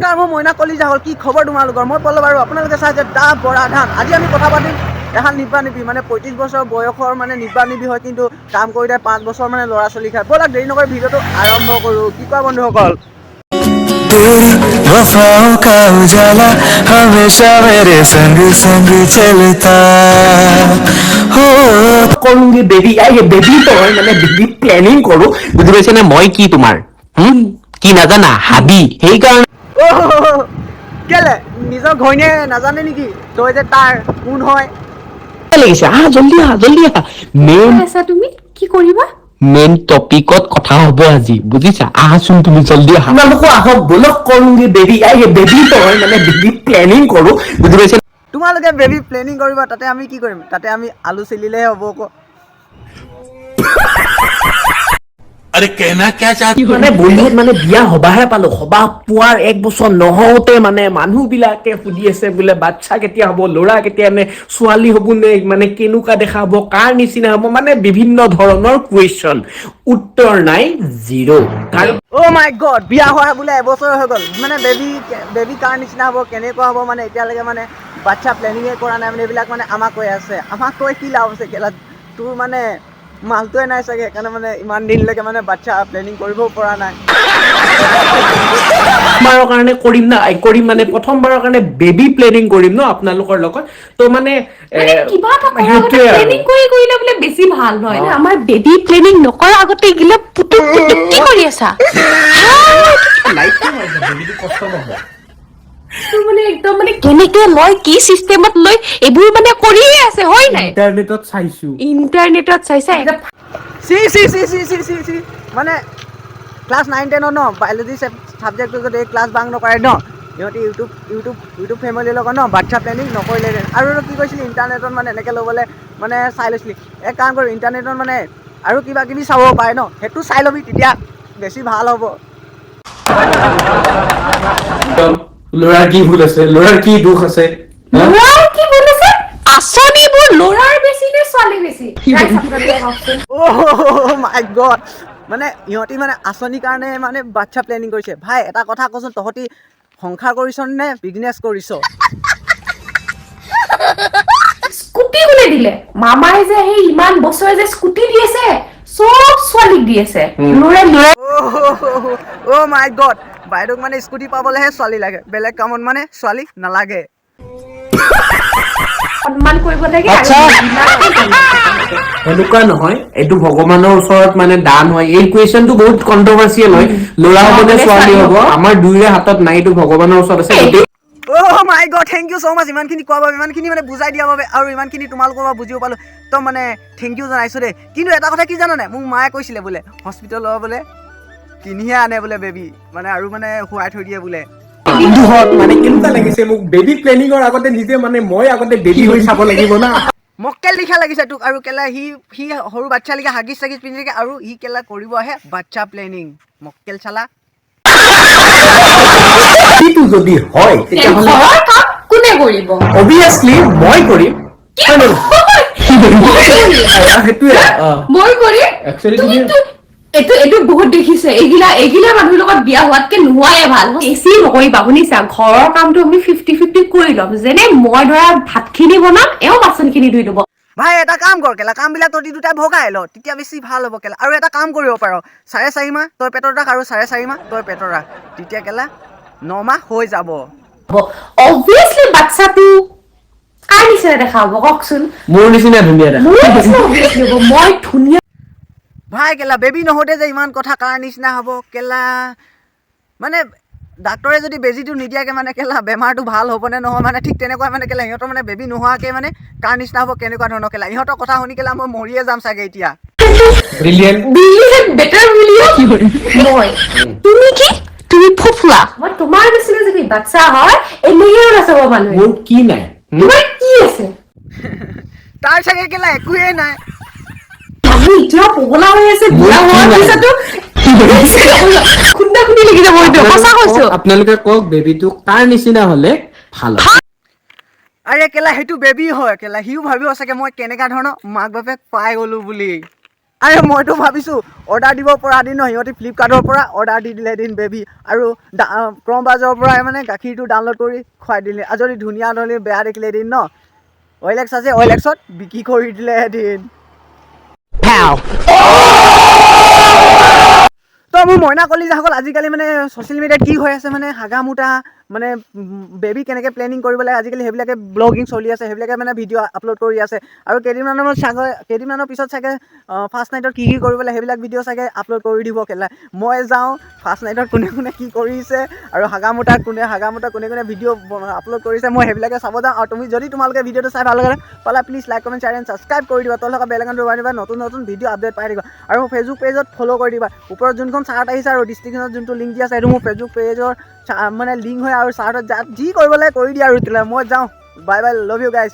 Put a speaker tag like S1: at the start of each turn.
S1: নমস্কাৰ মই মইনা কলিজা হল কি খবৰ তোমালোকৰ মই পল্লৱ আৰু আপোনালোকে চাইছে দা বৰাধান আজি আমি কথা পাতিম এখন নিব্বা-নিবি মানে 35 বছৰ বয়সৰ মানে নিব্বা-নিবি হয় কিন্তু কাম কৰিতে 5 বছৰ মানে ল'ৰা ছোৱালী খায় ব'লা দেৰি নকৰি ভিডিঅ'টো আৰম্ভ কৰোঁ কি কোৱা বন্ধুসকল
S2: वफाओं का उजाला हमेशा मेरे संग संग चलता हो
S3: करूंगी बेबी ये बेबी तो है मैंने बेबी प्लानिंग करो बुझि पाइছে না মই কি তোমাৰ কি নাজানা হাবি সেই কাৰণে
S1: কেলে নিজৰ ঘৈণীয়ে নাজানে নেকি তই যে তাৰ কোন হয়
S3: লাগিছে জলদি আহা মেইন
S4: আছা তুমি কি কৰিবা
S3: মেইন টপিকত কথা হ'ব আজি বুজিছা আহাচোন তুমি জলদি আহা আপোনালোক আহক বলক কरूंगी বেবি ये বেবি তো হয় মানে বেবি প্লানিং কৰো বুঝি পাইছে
S1: তোমালোকে বেবি প্লেনিং কৰিবা তাতে আমি কি কৰিম তাতে আমি আলু চিলিলে হ'ব ক
S2: अरे कहना क्या चाहती
S3: মানে বন্ধুত মানে বিয়া হবাহে পালো হবা পুৱাৰ 1 বছৰ নহওতে মানে মানুহ বিলাকে সুধি আছে বোলে বাচ্চা কেতিয়া হ'ব লৰা কেতিয়া নে ছোৱালী হ'ব নে মানে কেনুকা দেখা হ'ব কাৰ নিচিনা হ'ব মানে বিভিন্ন ধৰণৰ কোৱেশ্চন উত্তৰ নাই জিৰো
S1: ও মাই গড বিয়া হোৱা বোলে এবছৰ হৈ গ'ল মানে বেবি কাৰ নিচিনা হ'ব কেনেকুৱা হ'ব মানে এতিয়ালৈকে মানে বাচ্চা প্লেনিঙে কৰা নাই মানে এইবিলাক মানে আমাক কৈ আছে আমাক কৈ কি লাভ আছে কেলা তোৰ মানে মালটোৱে নাই চাগে সেইকাৰণে মানে ইমান দিনলৈকে মানে বাচ্চা প্লেনিং কৰিব পৰা নাই
S3: বাৰৰ কাৰণে কৰিম মানে প্ৰথমবাৰৰ কাৰণে বেবি প্লেনিং কৰিম ন আপোনালোকৰ লগত তো মানে
S4: কিবা এটা প্লেনিং কৰিলে বোলে বেছি ভাল হয় আমাৰ বেবি প্লেনিং নকৰ আগতে গিলা পুতুক কি কৰি আছা
S3: লাইফটো হয় বেবিটো কষ্ট নহয়
S4: মানে একদম মানে কেনেকে লয় কি সিস্টেমত লয় এবোৰ মানে কৰিয়ে আছে হয় নাই ইন্টাৰনেটত চাইছা
S1: সি মানে ক্লাছ 9-10 ন বায়োলজি সাবজেক্টটো যদি ক্লাছ বাং নকৰে ন ইহঁতি ইউটিউব ফেমিলিৰ লগত ন বাচ্চা প্লেনিং নকৰিলে আৰু কি কৈছিলি ইণ্টাৰনেটত মানে এনেকৈ ল'বলৈ মানে চাই লৈছিলি এক কাম কৰি ইণ্টাৰনেটত মানে আৰু কিবা কিবি চাব পাৰে ন সেইটো চাই ল'বি তেতিয়া বেছি ভাল হ'ব
S3: লৰাৰ কি ভুল আছে লৰাৰ কি দুখ আছে
S4: লৰাৰ কি ভুল আছে আছনিবোৰ লৰাৰ বেছি নে ছোৱালী বেছি
S1: অ' মাই গড মানে ইহঁতি মানে আঁচনিৰ কাৰণে মানে বাচ্চা প্লেনিং কৰিছে ভাই এটা কথা কচোন তহঁতি সংসাৰ কৰিছ নে বিজনেছ কৰিছ
S4: স্কুটি কোনে দিলে মামাই যে সেই ইমান বছৰে যে স্কুটি দি আছে সব ছোৱালীক দি আছে লৰা
S1: অ' মাই গড বাইদেউক মানে স্কুটি পাবলৈহে ছোৱালী লাগে বেলেগ কামত মানে ছোৱালী নালাগে
S4: সন্মান কৰিব লাগে
S3: এনেকুৱা নহয় এইটো ভগৱানৰ ওচৰত মানে দান হয় এই কুৱেশ্যনটো বহুত কন্ট্ৰভাৰ্চিয়েল হয় ল'ৰা হ'ব নে ছোৱালী হ'ব আমাৰ দুইৰে হাতত নাই এইটো ভগৱানৰ ওচৰত আছে
S1: অ' মাই গড থেংক ইউ ছ' মাছ ইমানখিনি কোৱা বাবে ইমানখিনি মানে বুজাই দিয়া বাবে আৰু ইমানখিনি তোমালোকৰ পৰা বুজিব পালোঁ তো মানে থেংক ইউ জনাইছোঁ দেই কিন্তু এটা কথা কি জানানে মোক মায়ে কৈছিলে বোলে হস্পিটেলৰ বোলে কিনিহে আনে বোলে বেবী মানে আৰু মানে শুৱাই থৈ দিয়ে বোলে
S3: মানে কেনেকুৱা লাগিছে মোক বেবি প্লেনিঙৰ আগতে নিজে মানে মই আগতে বেবি হৈ চাব লাগিব না
S1: মক্কেল লিখা লাগিছে তোক আৰু কেলা সি সৰু বাচ্চা লিখা হাগিছ চাগিছ পিন্ধি থাকে আৰু ই কেলা কৰিব আহে বাচ্চা প্লেনিং মক্কেল চালা
S3: এইটো যদি হয় তেতিয়াহ'লে
S4: কোনে কৰিব
S3: অবভিয়াছলি মই কৰিম সেইটোৱে
S4: মই কৰিম এইটো বহুত দেখিছে এইগিলা মানুহৰ লগত বিয়া হোৱাতকে নোহোৱাই ভাল বেছি নকৰিবা শুনিছা ঘৰৰ কামটো আমি 50-50 কৰি ল'ম যেনে মই ধৰা ভাতখিনি বনাম এওঁ বাচনখিনি ধুই দিব
S1: ভাই এটা কাম কৰ কেলা কামবিলাক তহঁতি দুটাই ভগাই ল তেতিয়া বেছি ভাল হ'ব কেলা আৰু এটা কাম কৰিব পাৰ 4.5 মাহ তই পেটত ৰাখ আৰু 4.5 মাহ তই পেটত ৰাখ তেতিয়া কেলা 9 মাহ হৈ যাব
S4: অবভিয়াছলি বাচ্চাটো কাৰ নিচিনা দেখা হ'ব কওকচোন
S3: মোৰ নিচিনা ধুনীয়া
S4: মই ধুনীয়া
S1: ভাই কেলা বেবী নহওঁতে যে ইমান কথা কাৰ নিচিনা হ'ব কেলা মানে ডাক্তৰে যদি বেজীটো নিদিয়াকৈ মানে কেলা বেমাৰটো ভাল হ'বনে নহয় মানে ঠিক তেনেকুৱা মানে কেলা ইহঁতৰ মানে বেবী নোহোৱাকৈ মানে কাৰ নিচিনা হ'ব কেনেকুৱা ধৰণৰ কেলা ইহঁতৰ কথা শুনি কেলা মই মৰিয়ে যাম চাগে এতিয়া
S4: তুমি ফুফুৱা মই তোমাৰ নিচিনা যদি বাচ্চা হয় এনেও নাচাব মানুহে
S3: মোৰ কি নাই
S4: তোমাৰ কি আছে
S1: তাৰ চাগে কেলা একোৱেই নাই
S4: এতিয়া পগলা হৈ আছে বিয়া হোৱাৰ পিছতো খুন্দা খুন্দি লাগি যাব এইটো সঁচা কৈছো
S3: আপোনালোকে কওক বেবিটো কাৰ নিচিনা হ'লে ভাল
S1: আৰে কেলা সেইটো বেবী হয় কেলা সিও ভাবিব চাগে মই কেনেকুৱা ধৰণৰ মাক বাপেক পাই গ'লো বুলি আৰে মইতো ভাবিছোঁ অৰ্ডাৰ দিব পৰা দিন ন সিহঁতি ফ্লিপকাৰ্টৰ পৰা অৰ্ডাৰ দি দিলে এদিন বেবী আৰু ক্ৰম বাজাৰৰ পৰাই মানে গাখীৰটো ডাউনলোড কৰি খুৱাই দিলে আৰু যদি ধুনীয়া ধৰণে বেয়া দেখিলে এদিন ন OLX আছে OLXত বিক্ৰী কৰি দিলে এদিন তো মোৰ মইনা কলিজাসকল আজিকালি মানে ছ'চিয়েল মিডিয়াত কি হৈ আছে মানে হাগা মুতা মানে বেবী কেনেকৈ প্লেনিং কৰিব লাগে আজিকালি সেইবিলাকে ব্লগিং চলি আছে সেইবিলাকে মানে ভিডিঅ' আপলোড কৰি আছে আৰু কেইদিনমানৰ পিছত চাগে ফাৰ্ষ্ট নাইটত কি কৰিব লাগে সেইবিলাক ভিডিঅ' চাগে আপলোড কৰি দিব কেলা মই যাওঁ ফাৰ্ষ্ট নাইটত কোনে কোনে কি কৰিছে আৰু হাগা মুতা কোনে ভিডিঅ' আপলোড কৰিছে মই সেইবিলাকে চাব যাওঁ আৰু যদি তোমালোকে ভিডিঅ'টো চাই ভাল লাগে পালে please like comment share and subscribe কৰি দিবা তলকা বেল আইকনটো দবাই দিবা নতুন ভিডিঅ' আপডেট পাই থাকিবা আৰু ফেচবুক পেজত ফ'ল' কৰি দিবা ওপৰত যোনখন চাৰ্ট আহিছে আৰু ডিছক্ৰিপশ্যনত যোনটো লিংক দি আছে সেইটো মোৰ ফেচবুক পেজৰ মানে লিংক হয় আৰু চাৰ্টত যি কৰিব লাগে কৰি দিয়া আৰু মই যাওঁ bye bye love you guys